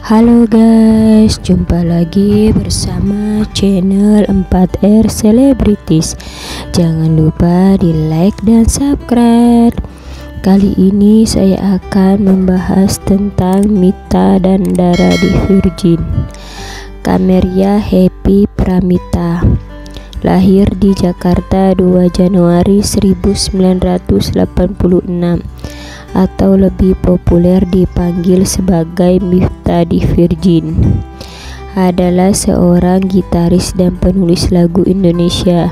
Halo guys, jumpa lagi bersama channel 4R Celebrities. Jangan lupa di like dan subscribe. Kali ini saya akan membahas tentang Mita dan Dara di Virgin. Camelia Happy Pramita lahir di Jakarta 2 Januari 1986 atau lebih populer dipanggil sebagai Mita di Virgin. Adalah seorang gitaris dan penulis lagu Indonesia.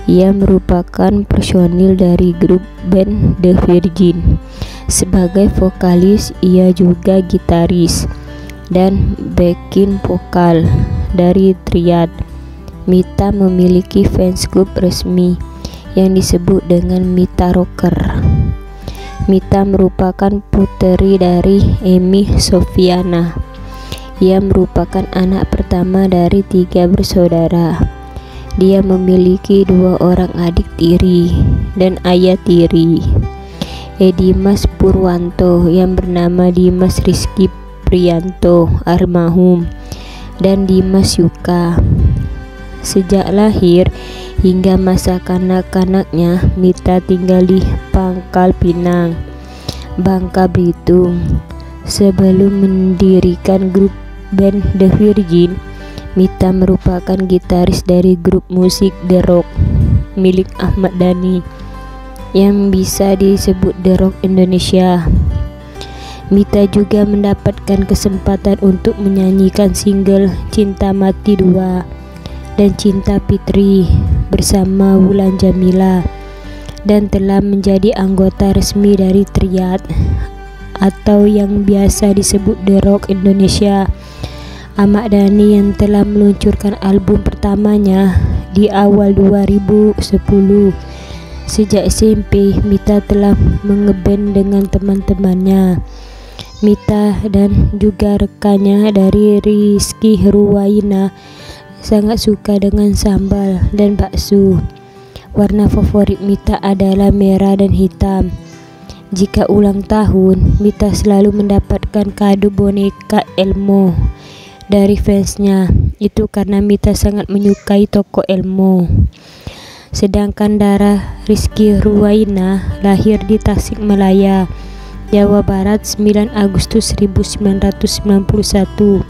Ia merupakan personil dari grup band The Virgin. Sebagai vokalis, ia juga gitaris dan backing vokal dari Triad. Mita memiliki fans club resmi yang disebut dengan Mita Rocker. Mita merupakan puteri dari Emi Sofiana. Ia merupakan anak pertama dari 3 bersaudara. Dia memiliki 2 orang adik tiri dan ayah tiri. Dimas Purwanto yang bernama Dimas Rizky Prianto almarhum dan Dimas Yuka. Sejak lahir hingga masa kanak-kanaknya, Mita tinggal di Pangkal Pinang, Bangka Belitung. Sebelum mendirikan grup band The Virgin, Mita merupakan gitaris dari grup musik The Rock milik Ahmad Dhani yang bisa disebut The Rock Indonesia. Mita juga mendapatkan kesempatan untuk menyanyikan single Cinta Mati 2 dan Cinta Fitri bersama Wulan Jamila, dan telah menjadi anggota resmi dari Triad atau yang biasa disebut The Rock Indonesia. Ahmad Dhani yang telah meluncurkan album pertamanya di awal 2010. Sejak SMP, Mita telah mengeband dengan teman-temannya. Mita dan juga rekannya dari Rizky Ruwaina sangat suka dengan sambal dan bakso. Warna favorit Mita adalah merah dan hitam. Jika ulang tahun, Mita selalu mendapatkan kado boneka Elmo dari fansnya. Itu karena Mita sangat menyukai tokoh Elmo. Sedangkan Dara Rizky Ruwaina lahir di Tasikmalaya, Jawa Barat 9 Agustus 1991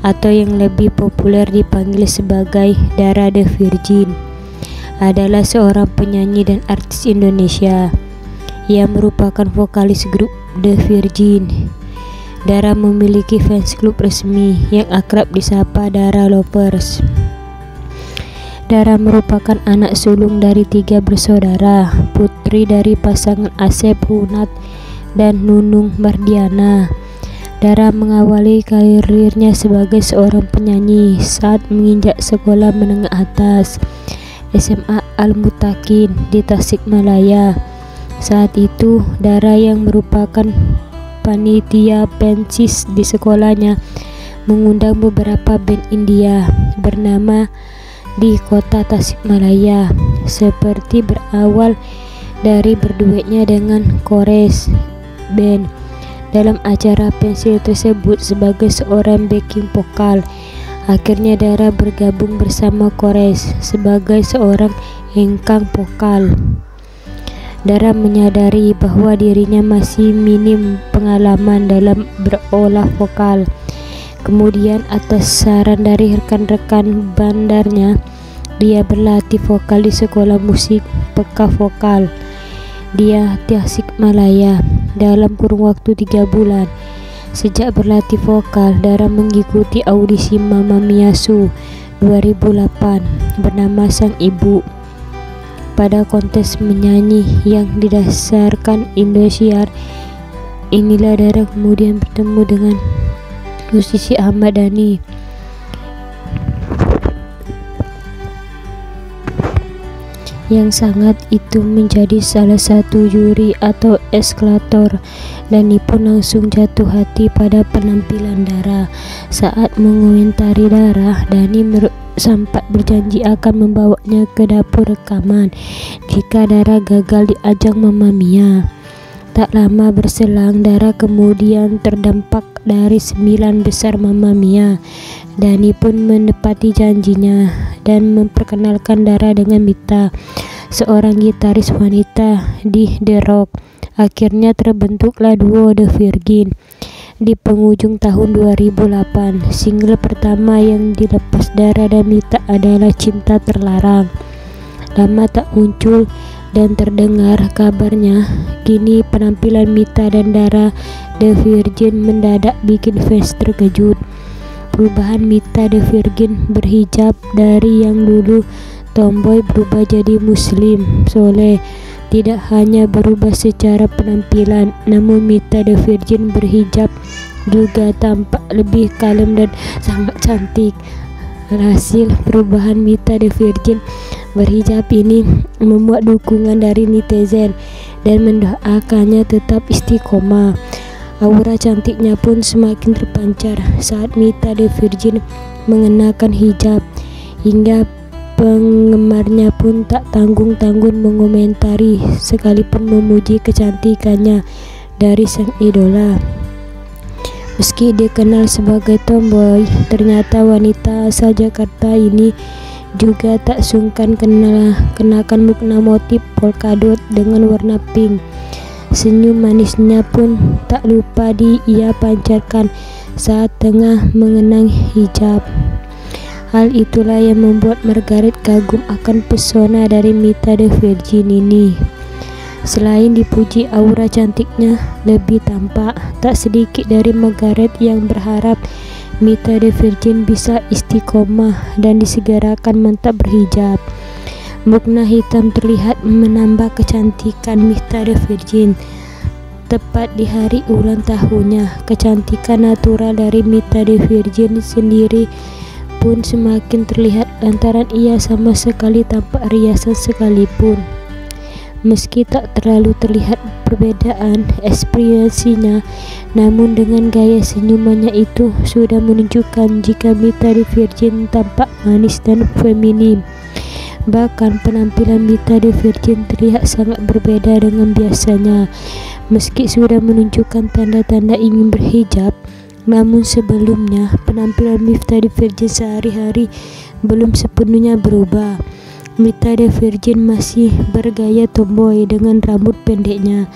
atau yang lebih populer dipanggil sebagai Dara The Virgin. Adalah seorang penyanyi dan artis Indonesia. Ia merupakan vokalis grup The Virgin. Dara memiliki fans club resmi yang akrab disapa Dara Lovers. Dara merupakan anak sulung dari 3 bersaudara, putri dari pasangan Asep Runat dan Nunung Mardiana. Dara mengawali karirnya sebagai seorang penyanyi saat menginjak sekolah menengah atas SMA Al-Mutakin di Tasikmalaya. Saat itu, Dara yang merupakan panitia pensis di sekolahnya mengundang beberapa band India bernama di kota Tasikmalaya, seperti berawal dari berduetnya dengan Kores Band. Dalam acara pensil tersebut sebagai seorang backing vokal. Akhirnya Dara bergabung bersama Kores sebagai seorang engkang vokal. Dara menyadari bahwa dirinya masih minim pengalaman dalam berolah vokal. Kemudian atas saran dari rekan-rekan bandarnya, dia berlatih vokal di sekolah musik Peka Vokal di Tasikmalaya dalam kurun waktu 3 bulan. Sejak berlatih vokal, Dara mengikuti audisi Mamma Mia Show 2008 bernama Sang Ibu. Pada kontes menyanyi yang didasarkan Indosiar, inilah Dara kemudian bertemu dengan musisi Ahmad Dhani. Yang sangat itu menjadi salah satu juri atau eskalator, dan pun langsung jatuh hati pada penampilan Dara. Saat mengomentari Dara, Dhani sempat berjanji akan membawanya ke dapur rekaman jika Dara gagal di ajang Mamma Mia. Tak lama berselang, Dara kemudian terdampak dari 9 besar Mamma Mia. Dhani pun menepati janjinya dan memperkenalkan Dara dengan Mita, seorang gitaris wanita di The Rock. Akhirnya terbentuklah duo The Virgin. Di penghujung tahun 2008, single pertama yang dilepas Dara dan Mita adalah Cinta Terlarang. Lama tak muncul dan terdengar kabarnya, kini penampilan Mita dan Dara The Virgin mendadak bikin fans terkejut. Perubahan Mita The Virgin berhijab dari yang dulu tomboy berubah jadi muslim soleh. Tidak hanya berubah secara penampilan, namun Mita The Virgin berhijab juga tampak lebih kalem dan sangat cantik. Hasil perubahan Mita The Virgin berhijab ini membuat dukungan dari netizen dan mendoakannya tetap istiqomah. Aura cantiknya pun semakin terpancar saat Mita The Virgin mengenakan hijab, hingga penggemarnya pun tak tanggung-tanggung mengomentari sekalipun memuji kecantikannya dari sang idola. Meski dikenal sebagai tomboy, ternyata wanita asal Jakarta ini juga tak sungkan kenakan mukna motif polka dot dengan warna pink. Senyum manisnya pun tak lupa ia pancarkan saat tengah mengenang hijab. Hal itulah yang membuat Margaret kagum akan pesona dari Mita The Virgin ini. Selain dipuji aura cantiknya lebih tampak, tak sedikit dari Margaret yang berharap Mita The Virgin bisa istiqomah dan disegerakan mantap berhijab. Mukna hitam terlihat menambah kecantikan Mita The Virgin. Tepat di hari ulang tahunnya, kecantikan natural dari Mita The Virgin sendiri pun semakin terlihat lantaran ia sama sekali tanpa riasan sekalipun. Meski tak terlalu terlihat perbedaan ekspresinya, namun dengan gaya senyumannya itu sudah menunjukkan jika Mita The Virgin tampak manis dan feminim. Bahkan penampilan Mita The Virgin terlihat sangat berbeda dengan biasanya. Meski sudah menunjukkan tanda-tanda ingin berhijab, namun sebelumnya penampilan Mita The Virgin sehari-hari belum sepenuhnya berubah. Mita The Virgin masih bergaya tomboy dengan rambut pendeknya.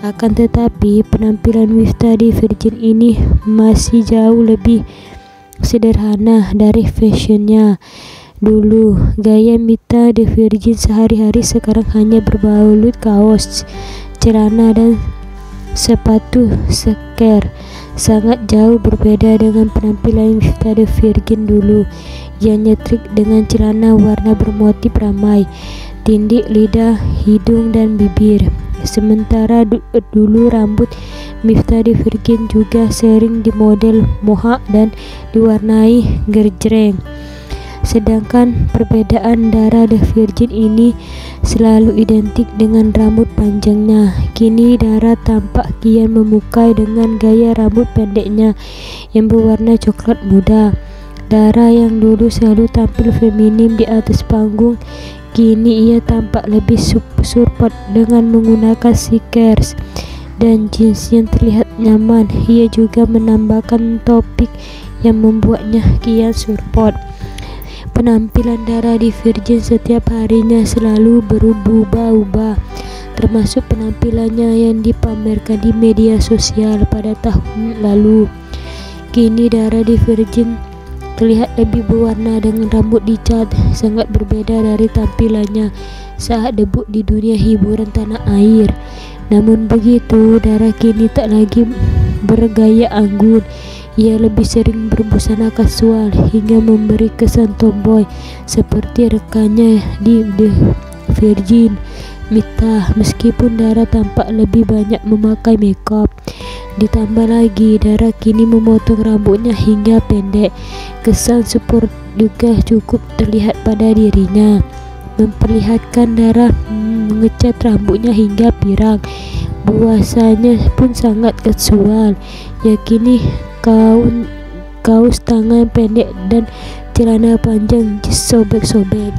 Akan tetapi penampilan Mita The Virgin ini masih jauh lebih sederhana dari fashionnya dulu. Gaya Mita The Virgin sehari-hari sekarang hanya berbalut kaos, celana dan sepatu sneaker. Sangat jauh berbeda dengan penampilan Mita The Virgin dulu yang nyentrik dengan celana warna bermotif ramai, tindik lidah, hidung dan bibir. Sementara dulu rambut Mita The Virgin juga sering dimodel mohawk dan diwarnai gerjreng. Sedangkan perbedaan Dara The Virgin ini selalu identik dengan rambut panjangnya. Kini Dara tampak kian memukai dengan gaya rambut pendeknya yang berwarna coklat muda. Dara yang dulu selalu tampil feminim di atas panggung, kini ia tampak lebih support dengan menggunakan sneakers dan jeans yang terlihat nyaman. Ia juga menambahkan topik yang membuatnya kian support. Penampilan Dara The Virgin setiap harinya selalu berubah-ubah, termasuk penampilannya yang dipamerkan di media sosial pada tahun lalu. Kini Dara The Virgin terlihat lebih berwarna dengan rambut dicat, sangat berbeda dari tampilannya saat debut di dunia hiburan tanah air. Namun begitu, Dara kini tak lagi bergaya anggun. Ia lebih sering berbusana kasual hingga memberi kesan tomboy seperti rekannya di The Virgin, Mita. Meskipun Dara tampak lebih banyak memakai makeup, ditambah lagi Dara kini memotong rambutnya hingga pendek. Kesan support juga cukup terlihat pada dirinya, memperlihatkan Dara mengecat rambutnya hingga pirang. Buasanya pun sangat kasual, yakini kaos tangan pendek dan celana panjang sobek-sobek.